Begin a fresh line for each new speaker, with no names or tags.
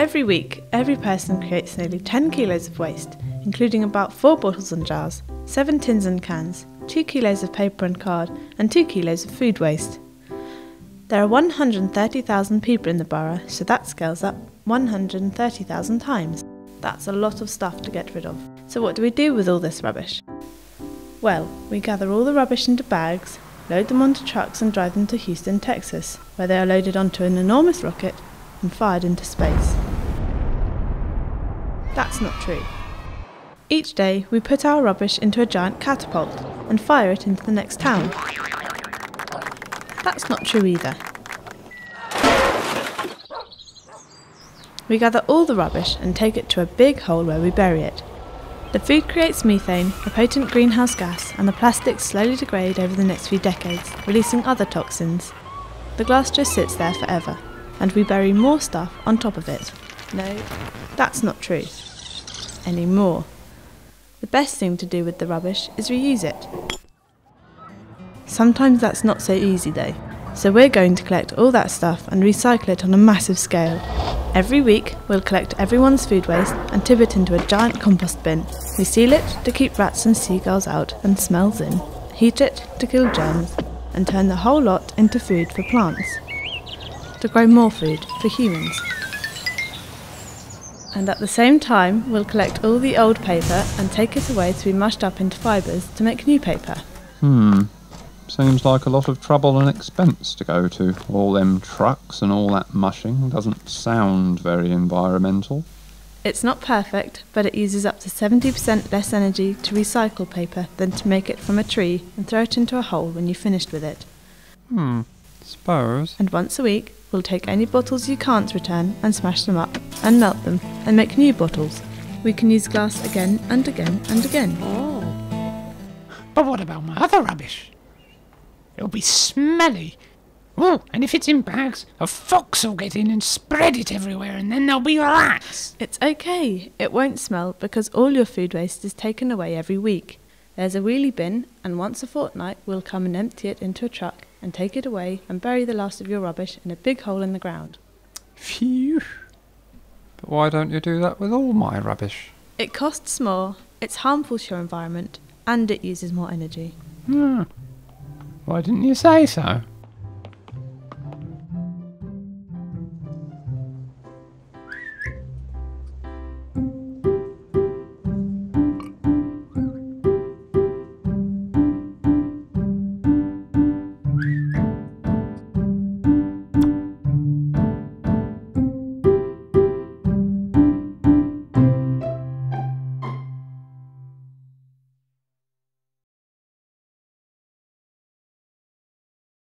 Every week, every person creates nearly 10 kilos of waste, including about 4 bottles and jars, 7 tins and cans, 2 kilos of paper and card, and 2 kilos of food waste. There are 130,000 people in the borough, so that scales up 130,000 times. That's a lot of stuff to get rid of. So what do we do with all this rubbish? Well, we gather all the rubbish into bags, load them onto trucks and drive them to Houston, Texas, where they are loaded onto an enormous rocket and fired into space. That's not true. Each day we put our rubbish into a giant catapult and fire it into the next town. That's not true either. We gather all the rubbish and take it to a big hole where we bury it. The food creates methane, a potent greenhouse gas, and the plastics slowly degrade over the next few decades, releasing other toxins. The glass just sits there forever, and we bury more stuff on top of it. No, that's not true. Anymore. The best thing to do with the rubbish is reuse it. Sometimes that's not so easy though, so we're going to collect all that stuff and recycle it on a massive scale. Every week we'll collect everyone's food waste and tip it into a giant compost bin. We seal it to keep rats and seagulls out and smells in, heat it to kill germs, and turn the whole lot into food for plants, to grow more food for humans. And at the same time we'll collect all the old paper and take it away to be mushed up into fibres to make new paper.
Seems like a lot of trouble and expense to go to. All them trucks and all that mushing doesn't sound very environmental.
It's not perfect, but it uses up to 70% less energy to recycle paper than to make it from a tree and throw it into a hole when you've finished with it.
Suppose.
And once a week, we'll take any bottles you can't return and smash them up and melt them and make new bottles. We can use glass again and again and again.
Oh. But what about my other rubbish? It'll be smelly. Oh, and if it's in bags, a fox will get in and spread it everywhere, and then there'll be rats.
It's okay. It won't smell because all your food waste is taken away every week. There's a wheelie bin, and once a fortnight we'll come and empty it into a truck and take it away and bury the last of your rubbish in a big hole in the ground.
Phew. But why don't you do that with all my rubbish?
It costs more, it's harmful to your environment, and it uses more energy.
Why didn't you say so?